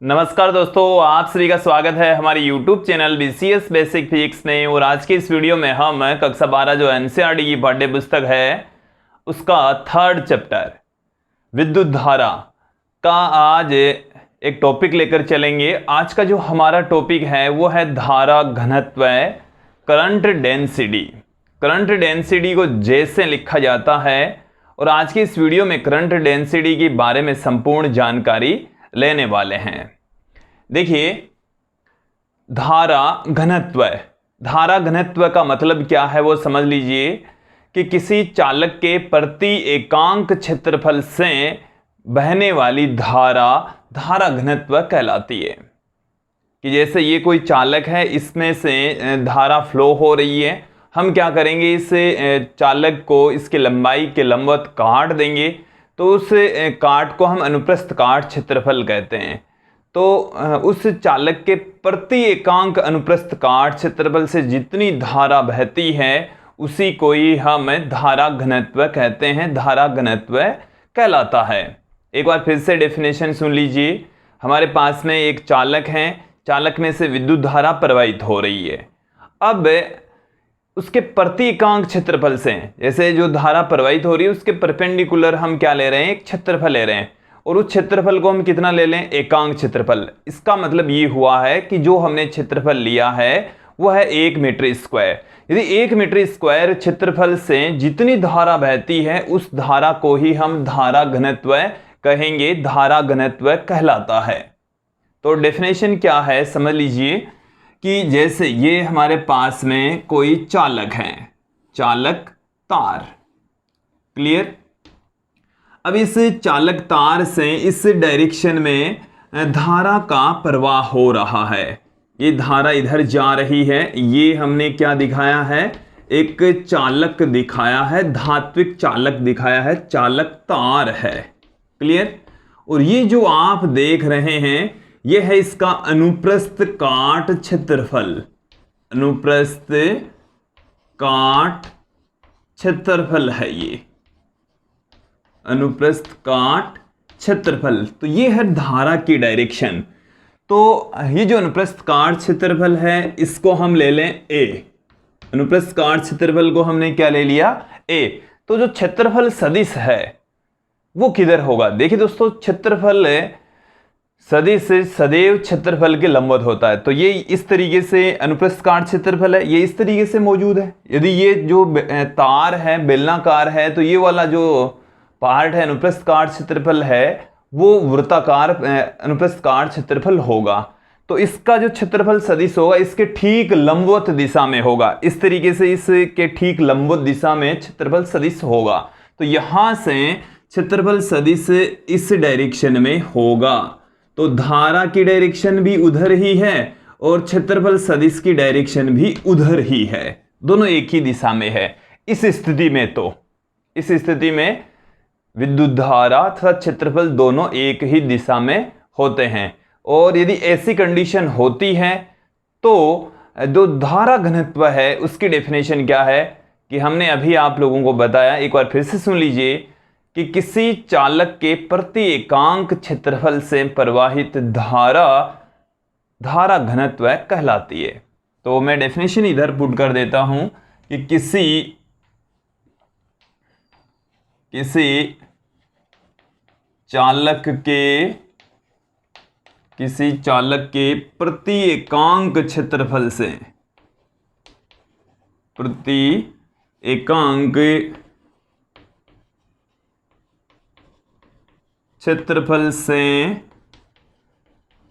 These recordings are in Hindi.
नमस्कार दोस्तों, आप सभी का स्वागत है हमारे YouTube channel BCS basic physics में। और आज के इस वीडियो में हम कक्षा 12 जो NCERT की पाठ्य पुस्तक है उसका थर्ड चैप्टर विद्युत धारा का आज एक टॉपिक लेकर चलेंगे। आज का जो हमारा टॉपिक है वो है धारा घनत्व, करंट डेंसिटी। करंट डेंसिटी को जैसे लिखा जाता है और आज की इस वीडियो में करंट डेंसिटी के बारे में संपूर्ण जानकारी लेने वाले हैं। देखिए, धारा घनत्व, धारा घनत्व का मतलब क्या है वो समझ लीजिए कि किसी चालक के प्रति एकांक क्षेत्रफल से बहने वाली धारा धारा घनत्व कहलाती है। कि जैसे ये कोई चालक है, इसमें से धारा फ्लो हो रही है, हम क्या करेंगे, इस चालक को इसके लंबाई के लंबवत काट देंगे तो उस काट को हम अनुप्रस्थ काट क्षेत्रफल कहते हैं। तो उस चालक के प्रति एकांक अनुप्रस्थ काट क्षेत्रफल से जितनी धारा बहती है उसी को ही हम धारा घनत्व कहते हैं, धारा घनत्व कहलाता है। एक बार फिर से डेफिनेशन सुन लीजिए। हमारे पास में एक चालक है, चालक में से विद्युत धारा प्रवाहित हो रही है। अब उसके प्रति एकांक क्षेत्रफल से, जैसे जो धारा प्रवाहित हो रही है उसके परपेंडिकुलर हम क्या ले रहे हैं, एक क्षेत्रफल ले रहे हैं। और उस क्षेत्रफल को हम कितना ले लें, एकांक क्षेत्रफल। इसका मतलब ये हुआ है कि जो हमने क्षेत्रफल लिया है वह है 1 मीटर स्क्वायर। यदि 1 मीटर स्क्वायर क्षेत्रफल से जितनी धारा बहती है उस धारा को ही हम धारा घनत्व कहेंगे, धारा घनत्व कहलाता है। तो डेफिनेशन क्या है समझ लीजिए कि जैसे ये हमारे पास में कोई चालक है, चालक तार, क्लियर। अब इस चालक तार से इस डायरेक्शन में धारा का प्रवाह हो रहा है। ये धारा इधर जा रही है। ये हमने क्या दिखाया है, एक चालक दिखाया है, धात्विक चालक दिखाया है, चालक तार है, क्लियर। और ये जो आप देख रहे हैं यह है इसका अनुप्रस्थ काट क्षेत्रफल, अनुप्रस्थ काट क्षेत्रफल है ये, अनुप्रस्थ काट क्षेत्रफल। तो ये है धारा की डायरेक्शन। तो ये जो अनुप्रस्थ काट क्षेत्रफल है इसको हम ले लें A। अनुप्रस्थ काट क्षेत्रफल को हमने क्या ले लिया, A। तो जो क्षेत्रफल सदिश है वो किधर होगा। देखिए दोस्तों, क्षेत्रफल सदिश सदैव क्षेत्रफल के लंबवत होता है। तो ये इस तरीके से अनुप्रस्थ काट क्षेत्रफल है, ये इस तरीके से मौजूद है। यदि ये जो तार है बेलनाकार है तो ये वाला जो पार्ट है अनुप्रस्थ काट क्षेत्रफल है वो वृत्ताकार अनुप्रस्थ काट क्षेत्रफल होगा। तो इसका जो क्षेत्रफल सदिश होगा इसके ठीक लंबवत दिशा में होगा। इस तरीके से इसके ठीक लंबवत दिशा में क्षेत्रफल सदिश होगा। तो यहां से क्षेत्रफल सदिश इस डायरेक्शन में होगा। तो धारा की डायरेक्शन भी उधर ही है और क्षेत्रफल सदिश की डायरेक्शन भी उधर ही है, दोनों एक ही दिशा में है। इस स्थिति में तो इस स्थिति में विद्युत धारा तथा क्षेत्रफल दोनों एक ही दिशा में होते हैं। और यदि ऐसी कंडीशन होती है तो जो धारा घनत्व है उसकी डेफिनेशन क्या है कि हमने अभी आप लोगों को बताया, एक बार फिर से सुन लीजिए कि किसी चालक के प्रति एकांक क्षेत्रफल से प्रवाहित धारा धारा घनत्व कहलाती है। तो मैं डेफिनेशन इधर पुट कर देता हूं कि किसी चालक के प्रति एकांक क्षेत्रफल से, प्रति एकांक क्षेत्रफल से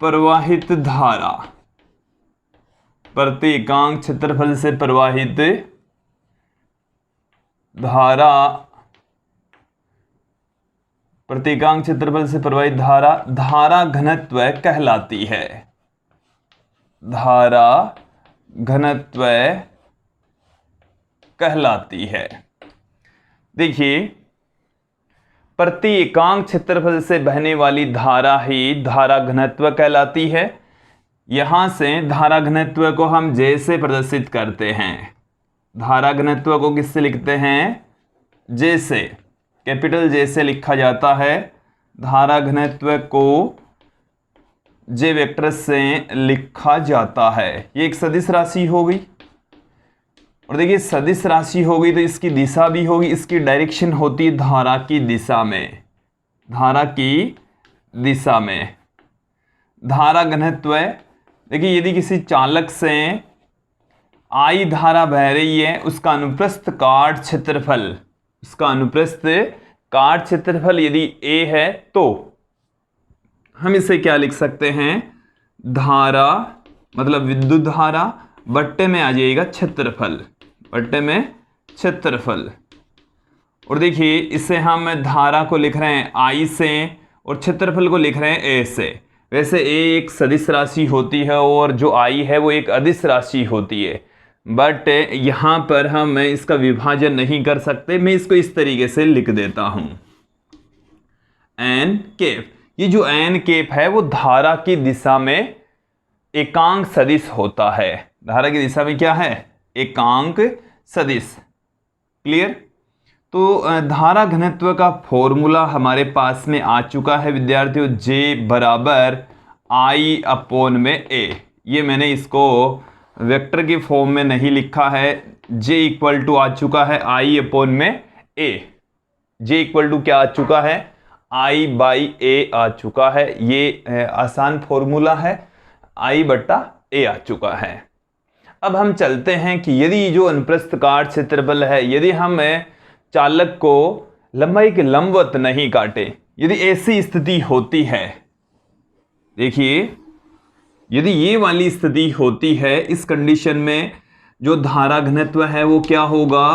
प्रवाहित धारा, प्रति एकांक क्षेत्रफल से प्रवाहित धारा, प्रति एकांक क्षेत्रफल से प्रवाहित धारा धारा घनत्व कहलाती है, धारा घनत्व कहलाती है। देखिए, प्रति एकांक क्षेत्रफल से बहने वाली धारा ही धारा घनत्व कहलाती है। यहां से धारा घनत्व को हम जैसे प्रदर्शित करते हैं, धारा घनत्व को किससे लिखते हैं, जैसे, कैपिटल जैसे लिखा जाता है। धारा घनत्व को जे वेक्टर से लिखा जाता है। ये एक सदिश राशि हो गई, और देखिए सदिश राशि हो गई तो इसकी दिशा भी होगी, इसकी डायरेक्शन होती है धारा की दिशा में, धारा की दिशा में। धारा घनत्व, देखिए यदि किसी चालक से आई धारा बह रही है, उसका अनुप्रस्थ काट क्षेत्रफल, उसका अनुप्रस्थ काट क्षेत्रफल यदि a है तो हम इसे क्या लिख सकते हैं, धारा मतलब विद्युत धारा बट्टे में आ जाएगा क्षेत्रफल, बट्टे में क्षेत्रफल। और देखिए इसे हम धारा को लिख रहे हैं I से और क्षेत्रफल को लिख रहे हैं A से। वैसे A एक सदिश राशि होती है और जो I है वो एक अदिश राशि होती है, बट यहाँ पर हम इसका विभाजन नहीं कर सकते। मैं इसको इस तरीके से लिख देता हूं, एन केप। ये जो एन केप है वो धारा की दिशा में एकांक सदिश होता है। धारा की दिशा में क्या है, एकांक सदिश। क्लियर। तो धारा घनत्व का फॉर्मूला हमारे पास में आ चुका है विद्यार्थियों, J बराबर I अपॉन में A। ये मैंने इसको वेक्टर के फॉर्म में नहीं लिखा है। J इक्वल टू आ चुका है I अपॉन में A। J इक्वल टू क्या आ चुका है, I बाई A आ चुका है। ये आसान फॉर्मूला है, I बट्टा A आ चुका है। अब हम चलते हैं कि यदि जो अनुप्रस्थ काट क्षेत्रफल है, यदि हम चालक को लंबाई के लंबवत नहीं काटे, यदि ऐसी स्थिति होती है, देखिए यदि ये वाली स्थिति होती है, इस कंडीशन में जो धारा घनत्व है वो क्या होगा,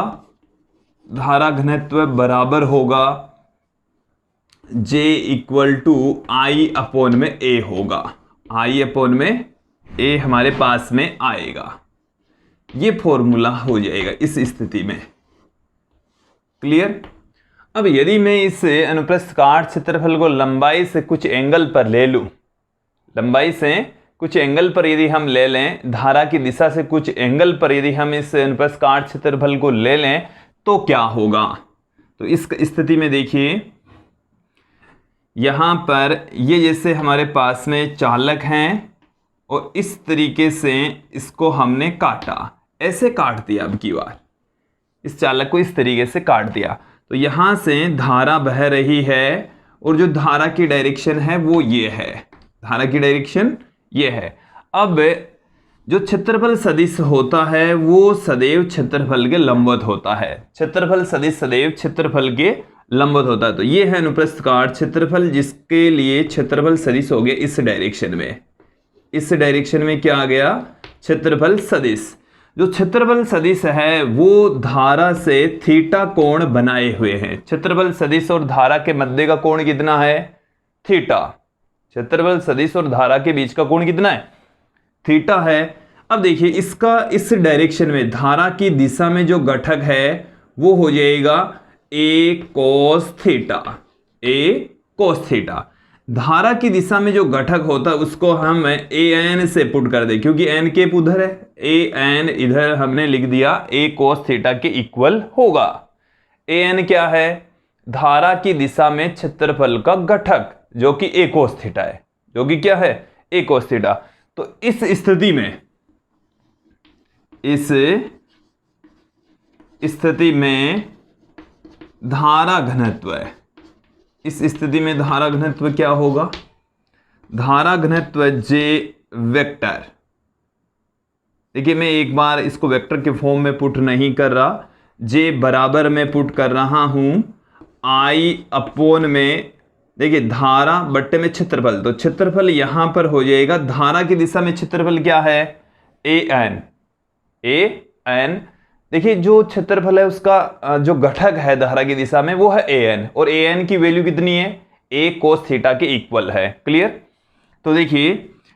धारा घनत्व बराबर होगा J equal to I upon में A होगा। I अपॉन में A हमारे पास में आएगा। ये फॉर्मूला हो जाएगा इस स्थिति में। क्लियर। अब यदि मैं इस अनुप्रस्थ काट क्षेत्रफल को लंबाई से कुछ एंगल पर ले लूं, लंबाई से कुछ एंगल पर यदि हम ले लें, धारा की दिशा से कुछ एंगल पर यदि हम इस अनुप्रस्थ काट क्षेत्रफल को ले लें तो क्या होगा। तो इस स्थिति में देखिए यहां पर ये जैसे हमारे पास में चालक हैं और इस तरीके से इसको हमने काटा, ऐसे काट दिया। अब की बार इस चालक को इस तरीके से काट दिया तो यहां से धारा बह रही है और जो धारा की डायरेक्शन है वो ये है, धारा की डायरेक्शन ये है। अब जो क्षेत्रफल सदिश होता है वो सदैव क्षेत्रफल के लंबवत होता है, क्षेत्रफल सदिश सदैव क्षेत्रफल के लंबवत होता है। तो ये है अनुप्रस्थ काट क्षेत्रफल, जिसके लिए क्षेत्रफल सदिश हो गया इस डायरेक्शन में। इस डायरेक्शन में क्या आ गया, क्षेत्रफल सदिश। जो क्षेत्रफल सदिश है वो धारा से थीटा कोण बनाए हुए हैं। क्षेत्रफल सदिश और धारा के मध्य का कोण कितना है, थीटा। क्षेत्रफल सदिश और धारा के बीच का कोण कितना है, थीटा है। अब देखिए इसका इस डायरेक्शन में धारा की दिशा में जो घटक है वो हो जाएगा a cos theta, a cos theta. धारा की दिशा में जो घटक होता है उसको हम an से पुट कर दे, क्योंकि n के उधर है, an इधर हमने लिख दिया a cos थीटा के इक्वल होगा। an क्या है, धारा की दिशा में क्षेत्रफल का घटक जो कि a cos थीटा है, जो कि क्या है a cos थीटा। तो इस स्थिति में, इस स्थिति में धारा घनत्व है, इस स्थिति में धारा घनत्व क्या होगा, धारा घनत्व J वेक्टर। देखिए मैं एक बार इसको वेक्टर के फॉर्म में पुट नहीं कर रहा, J बराबर में पुट कर रहा हूं I अपॉन में, देखिए धारा बट्टे में क्षेत्रफल। तो क्षेत्रफल यहां पर हो जाएगा, धारा की दिशा में क्षेत्रफल क्या है, an, an। देखिए जो क्षेत्रफल है उसका जो घटक है धारा की दिशा में वो है an, और an की वैल्यू कितनी है, a cos थीटा के इक्वल है। क्लियर। तो देखिए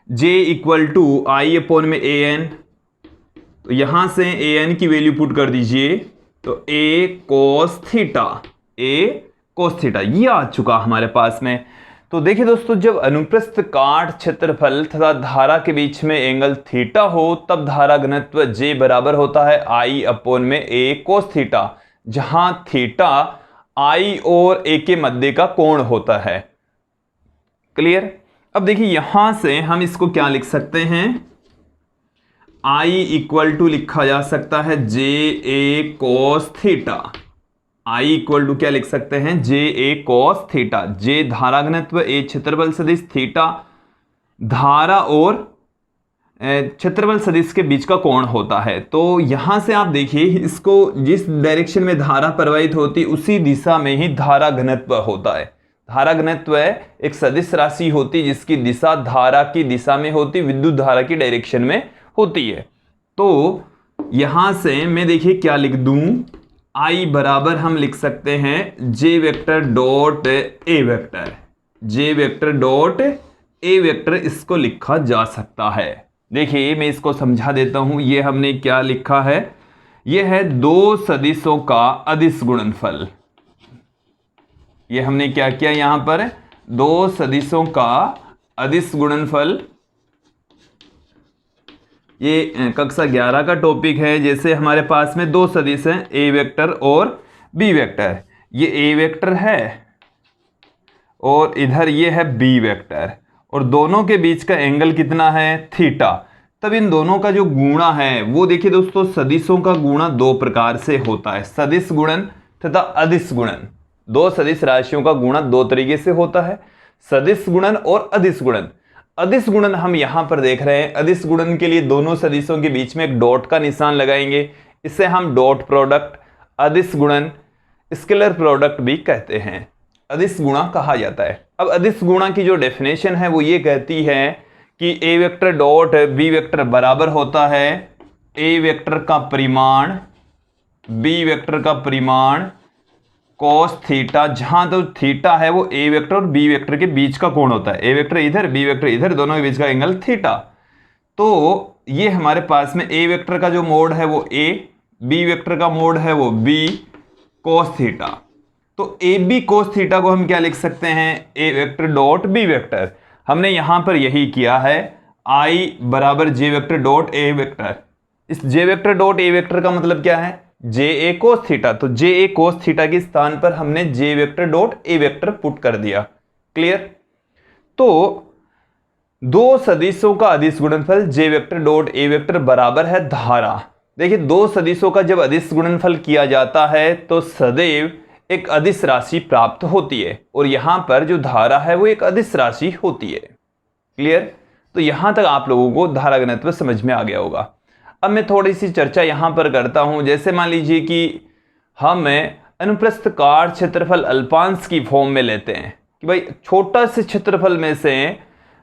J equal to I upon में an, तो यहां से an की वैल्यू पुट कर दीजिए, तो a cos theta, a cos theta ये आ चुका हमारे पास में। तो देखिए दोस्तों, जब अनुप्रस्थ काट क्षेत्रफल तथा धारा के बीच में एंगल थीटा हो तब धारा घनत्व J बराबर होता है I अपॉन में a cos थीटा, जहां थीटा I और a के मध्य का कोण होता है। क्लियर। अब देखिए यहां से हम इसको क्या लिख सकते हैं, I इक्वल टू लिखा जा सकता है J A cos theta. I equal to क्या लिख सकते हैं, जे ए कोस थीटा। जे धारा घनत्व, ए क्षेत्रफल सदिश, थीटा धारा और क्षेत्रफल सदिश के बीच का कोण होता है। तो यहां से आप देखिए इसको, जिस डायरेक्शन में धारा प्रवाहित होती उसी दिशा में ही धारा घनत्व होता है। धारा घनत्व एक सदिश राशि होती जिसकी दिशा धारा की दिशा में होती, विद्युत धारा की डायरेक्शन में होती है। तो यहां से मैं देखिए क्या लिख दूं, I बराबर हम लिख सकते हैं J vector dot A vector. J vector dot A vector इसको लिखा जा सकता है। देखिए मैं इसको समझा देता हूं। ये हमने क्या लिखा है, यह है दो सदिशों का अदिश गुणनफल। ये हमने क्या किया, यहां पर दो सदिशों का अदिश गुणनफल। ये कक्षा 11 का टॉपिक है। जैसे हमारे पास में दो सदिश हैं, ए वेक्टर और बी वेक्टर। ये ए वेक्टर है और इधर ये है बी वेक्टर, और दोनों के बीच का एंगल कितना है, थीटा। तब इन दोनों का जो गुणा है वो देखिए दोस्तों, सदिशों का गुणा दो प्रकार से होता है, सदिश गुणन तथा अदिश गुणन। दो सदिश राशियों का गुणा दो तरीके से होता है, सदिश गुणन और अदिश गुणन। अदिश गुणन हम यहां पर देख रहे हैं। अदिश गुणन के लिए दोनों सदिशों के बीच में एक डॉट का निशान लगाएंगे, इसे हम डॉट प्रोडक्ट, अदिश गुणन, स्केलर प्रोडक्ट भी कहते हैं, अदिश गुणा कहा जाता है। अब अदिश गुणा की जो डेफिनेशन है वो ये कहती है कि ए वेक्टर डॉट बी वेक्टर बराबर होता है ए वेक्टर का परिमाण बी वेक्टर का परिमाण cos थीटा, जहां तो थीटा है वो ए वेक्टर और बी वेक्टर के बीच का कोण होता है। ए वेक्टर इधर, बी वेक्टर इधर, दोनों के बीच का एंगल थीटा। तो ये हमारे पास में ए वेक्टर का जो मोड है वो ए, बी वेक्टर का मोड है वो बी cos थीटा। तो ए बी cos थीटा को हम क्या लिख सकते हैं, ए वेक्टर डॉट बी वेक्टर। हमने यहां पर यही किया है, I बराबर जे वेक्टर डॉट ए वेक्टर। इस जे वेक्टर डॉट ए वेक्टर का मतलब क्या है, जे ए कोस थीटा। तो जे ए कोस थीटा के स्थान पर हमने J vector dot A vector put कर दिया। क्लियर। तो दो सदिशों का अदिश गुणनफल J vector dot A vector बराबर है धारा। देखिए दो सदिशों का जब अदिश गुणनफल किया जाता है तो सदैव एक अदिश राशि प्राप्त होती है, और यहां पर जो धारा है वो एक अदिश राशि होती है। क्लियर। तो यहां तक आप लोगों को धारा घनत्व समझ में आ गया होगा। अब मैं थोड़ी सी चर्चा यहां पर करता हूं। जैसे मान लीजिए कि हम अनुप्रस्थ काट क्षेत्रफल अल्पांश की फॉर्म में लेते हैं कि भाई छोटा से क्षेत्रफल में से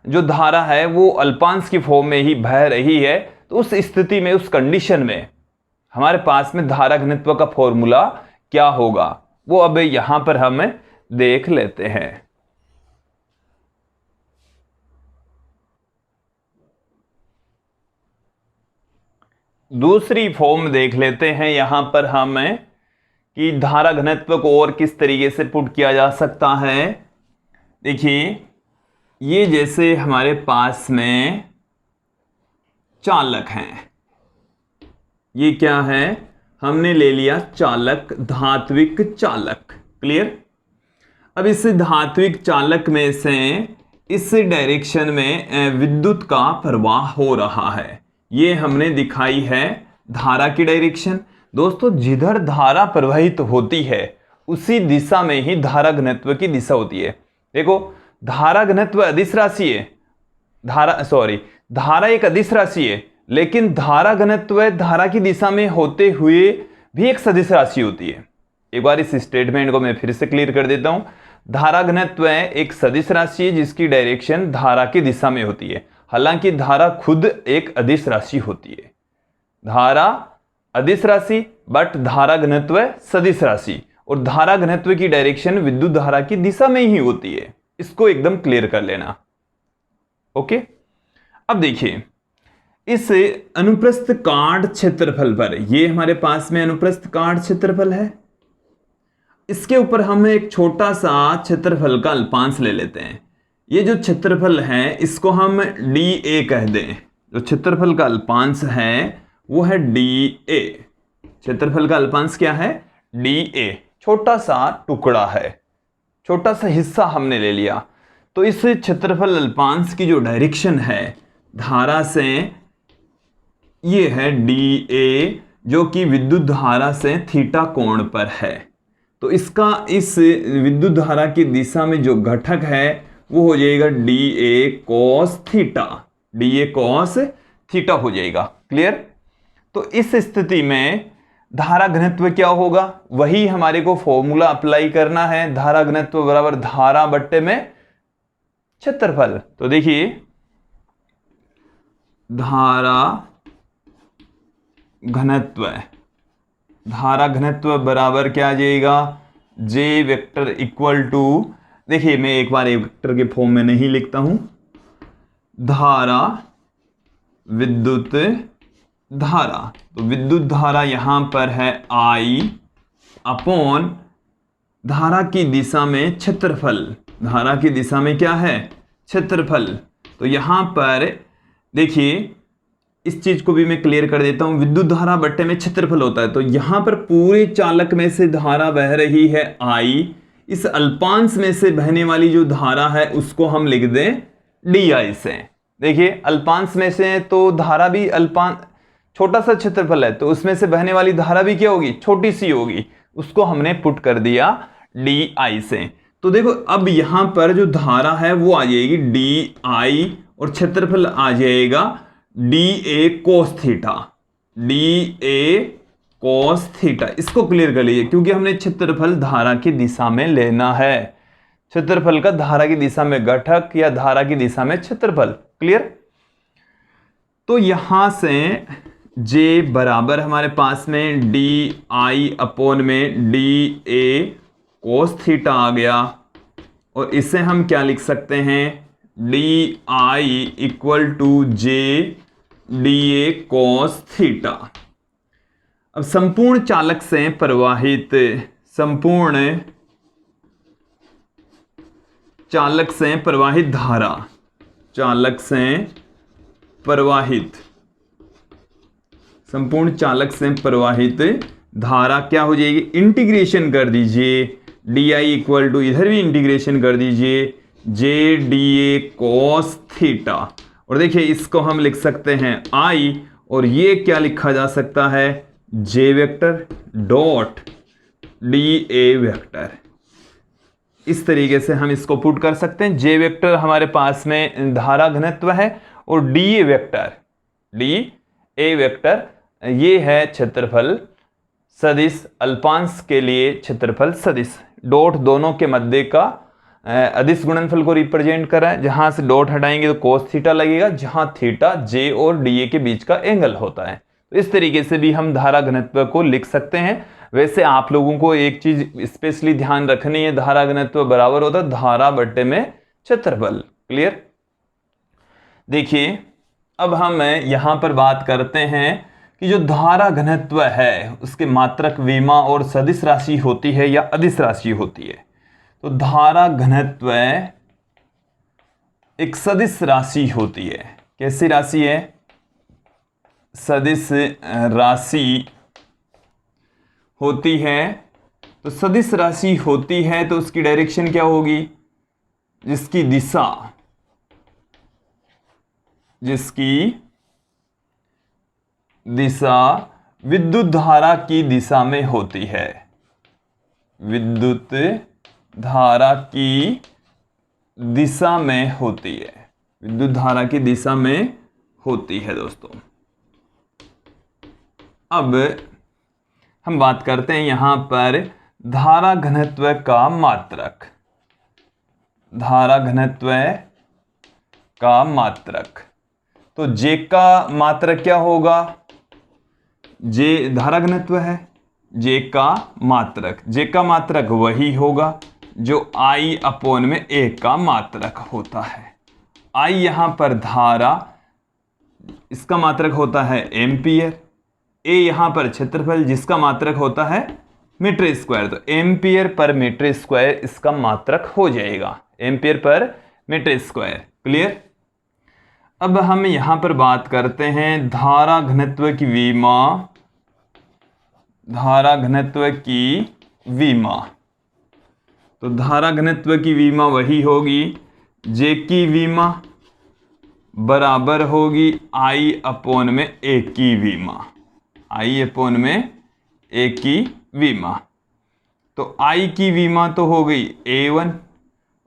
जो धारा है वो अल्पांश की फॉर्म में ही बह रही है। तो उस स्थिति में, उस कंडीशन में हमारे पास में धारा घनत्व का फॉर्मूला क्या होगा, वो अब यहां पर हम देख लेते हैं। दूसरी फॉर्म देख लेते हैं यहां पर हम कि धारा घनत्व को और किस तरीके से पुट किया जा सकता है। देखिए ये जैसे हमारे पास में चालक हैं, ये क्या है, हमने ले लिया चालक, धात्विक चालक। क्लियर। अब इस धात्विक चालक में से इस डायरेक्शन में विद्युत का प्रवाह हो रहा है। ये हमने दिखाई है धारा की डायरेक्शन। दोस्तों जिधर धारा प्रवाहित होती है उसी दिशा में ही धारा घनत्व की दिशा होती है। देखो धारा घनत्व अदिश राशि है, धारा एक अदिश राशि है, लेकिन धारा घनत्व धारा की दिशा में होते हुए भी एक सदिश राशि होती है। एक बार इस स्टेटमेंट को मैं फिर से क्लियर कर देता हूं। धारा घनत्व एक सदिश राशि है जिसकी डायरेक्शन धारा की दिशा में होती है। हालांकि धारा खुद एक अदिश राशि होती है। धारा अदिश राशि बट धारा घनत्व सदिश राशि, और धारा घनत्व की डायरेक्शन विद्युत धारा की दिशा में ही होती है। इसको एकदम क्लियर कर लेना। ओके। अब देखिए इस अनुप्रस्थ काट क्षेत्रफल पर, ये हमारे पास में अनुप्रस्थ काट क्षेत्रफल है, इसके ऊपर हम एक छोटा सा क्षेत्रफल का अल्पांश ले लेते हैं। ये जो क्षेत्रफल है इसको हम डी ए कह दें। जो क्षेत्रफल का अल्पांश है वो है डी ए। क्षेत्रफल का अल्पांश क्या है, डी ए। छोटा सा टुकड़ा है, छोटा सा हिस्सा हमने ले लिया। तो इस क्षेत्रफल अल्पांश की जो डायरेक्शन है धारा से, ये है डी ए, जो कि विद्युत धारा से थीटा कोण पर है। तो इसका इस विद्युत धारा की दिशा में जो घटक है वो हो जाएगा D A cos theta, D A cos theta हो जाएगा। क्लियर? तो इस स्थिति में धारा घनत्व क्या होगा, वही हमारे को फॉर्मूला अप्लाई करना है। धारा घनत्व बराबर धारा बट्टे में क्षेत्रफल। तो देखिए धारा घनत्व बराबर क्या आ जाएगा, जे वेक्टर इक्वल टू, देखिए मैं एक बार वेक्टर के फॉर्म में नहीं लिखता हूं, धारा विद्युत धारा। तो विद्युत धारा यहां पर है I अपॉन धारा की दिशा में क्षेत्रफल। धारा की दिशा में क्या है, क्षेत्रफल। तो यहां पर देखिए इस चीज को भी मैं क्लियर कर देता हूं, विद्युत धारा बट्टे में क्षेत्रफल होता है। तो यहां पर पूरे चालक में से धारा बह रही है I, इस अल्पांश में से बहने वाली जो धारा है उसको हम लिख दें DI से। देखिए अल्पांश में से तो धारा भी अल्पांश, छोटा सा क्षेत्रफल है तो उसमें से बहने वाली धारा भी क्या होगी, छोटी सी होगी, उसको हमने पुट कर दिया DI से। तो देखो अब यहां पर जो धारा है वो आ जाएगी DI और क्षेत्रफल आ जाएगा DA cos theta, DA cos theta. इसको क्लियर कर लीजिए क्योंकि हमने क्षेत्रफल धारा की दिशा में लेना है। क्षेत्रफल का धारा की दिशा में घटक या धारा की दिशा में क्षेत्रफल। क्लियर? तो यहां से J बराबर हमारे पास में DI अपॉन में DA cos थीटा आ गया, और इसे हम क्या लिख सकते हैं, DI equal to J DA cos theta. अब संपूर्ण चालक से प्रवाहित, संपूर्ण चालक से प्रवाहित धारा, चालक से प्रवाहित, संपूर्ण चालक से प्रवाहित धारा क्या हो जाएगी, इंटीग्रेशन कर दीजिए, DI इक्वल टू इधर भी इंटीग्रेशन कर दीजिए J DA cos थीटा। और देखिए इसको हम लिख सकते हैं I, और ये क्या लिखा जा सकता है, J vector dot DA vector. इस तरीके से हम इसको पुट कर सकते हैं। J वेक्टर हमारे पास में धारा घनत्व है और DA वेक्टर ये है क्षेत्रफल सदिश, अल्पांश के लिए क्षेत्रफल सदिश। डॉट दोनों के मध्य का अदिश गुणनफल को रिप्रेजेंट कर रहा है। जहां से डॉट हटाएंगे तो cos थीटा लगेगा, जहां थीटा J और DA के बीच का एंगल होता है। तो इस तरीके से भी हम धारा घनत्व को लिख सकते हैं। वैसे आप लोगों को एक चीज स्पेशली ध्यान रखनी है, धारा घनत्व बराबर होता है धारा बट्टे में क्षेत्रफल। क्लियर? देखिए अब हम यहां पर बात करते हैं कि जो धारा घनत्व है उसके मात्रक विमा और सदिश राशि होती है या अदिश राशि होती है। तो धारा घनत्व एक सदिश राशि होती है। कैसी राशि है? सदिश राशि होती है। तो सदिश राशि होती है तो उसकी डायरेक्शन क्या होगी, जिसकी दिशा विद्युत धारा की दिशा में होती है। विद्युत धारा की दिशा में होती है, विद्युत धारा की दिशा में होती है दोस्तों। अब हम बात करते हैं यहां पर धारा घनत्व का मात्रक। धारा घनत्व का मात्रक, तो J का मात्रक क्या होगा, J धारा घनत्व है, J का मात्रक वही होगा जो I अपॉन में A का मात्रक होता है। I यहां पर धारा, इसका मात्रक होता है एम्पियर, A यहां पर क्षेत्रफल जिसका मात्रक होता है मीटर स्क्वायर। तो एम्पियर पर मीटर स्क्वायर इसका मात्रक हो जाएगा, ampere per metre square. Clear? अब हम यहां पर बात करते हैं धारा घनत्व की विमा। धारा घनत्व की विमा, तो धारा घनत्व की विमा वही होगी जे की वीमा बराबर होगी I अपॉन में A की वीमा, I अपॉन में A की वीमा। तो I की वीमा तो हो गई A1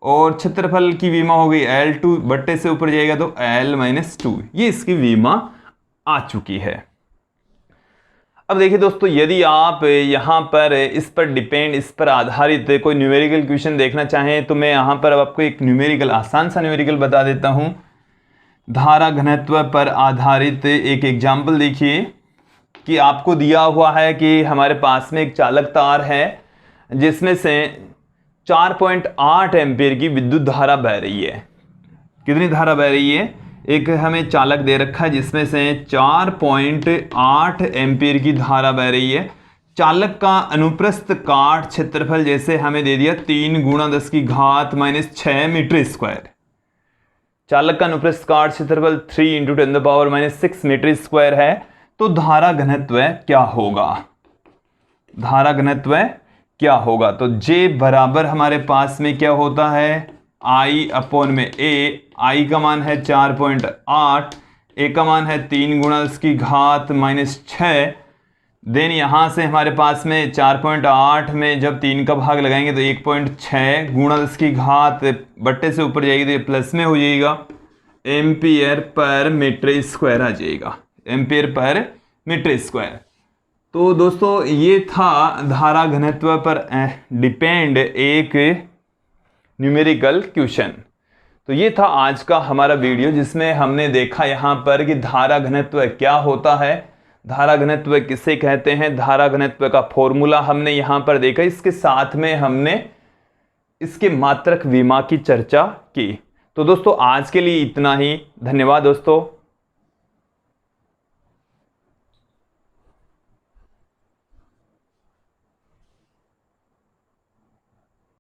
और क्षेत्रफल की वीमा हो गई L2, बट्टे से ऊपर जाएगा तो L-2, ये इसकी वीमा आ चुकी है। अब देखिए दोस्तों, यदि आप यहाँ पर इस पर डिपेंड, इस पर आधारित कोई न्यूमेरिकल क्वेश्चन देखना चाहें तो मैं यहाँ पर अब आपको एक न्यूमेरिकल, आसान सा न्यूमेरिकल बता देता हूँ। धारा घनत्व पर आधारित एक एग्जाम्पल देखिए कि आपको दिया हुआ है कि हमारे पास में एक चालक तार है जिसमें से 4.8 एम्पीयर की विद्युत धारा बह रही है। कितनी धारा बह रही है? एक हमें चालक दे रखा है जिसमें से 4.8 एम्पीयर की धारा बह रही है। चालक का अनुप्रस्थ काट क्षेत्रफल जैसे हमें दे दिया 3 गुणा 10 की घात -6 मीटर स्क्वायर। चालक का अनुप्रस्थ काट क्षेत्रफल 3 × 10⁻⁻6 मीटर स्क्वायर है। तो धारा घनत्व क्या होगा? धारा घनत्व क्या होगा? तो J बराबर हमारे पास में क्या होता है? I अपॉन में A। I का मान है 4.8, A का मान है 3 गुणा 10 की घात -6। देन यहाँ से हमारे पास में 4.8 में जब 3 का भाग लगाएंगे तो 1.6 गुणा 10 की घात बट्टे से ऊपर जाएगी तो ये प्लस में हो जाएगा, एम्पियर पर मीटर स्क्वायर आ जाएगा, एम्पियर पर मीटर स्क्वायर। तो दोस्तों ये था धारा घनत्व पर डिपेंड एक न्यूमेरिकल क्वेश्चन। तो ये था आज का हमारा वीडियो जिसमें हमने देखा यहाँ पर कि धारा घनत्व क्या होता है, धारा घनत्व किसे कहते हैं, धारा घनत्व का फॉर्मूला हमने यहाँ पर देखा। इसके साथ में हमने इसके मात्रक विमा की चर्चा की। तो दोस्तों आज के लिए इतना ही। धन्यवाद दोस्तों।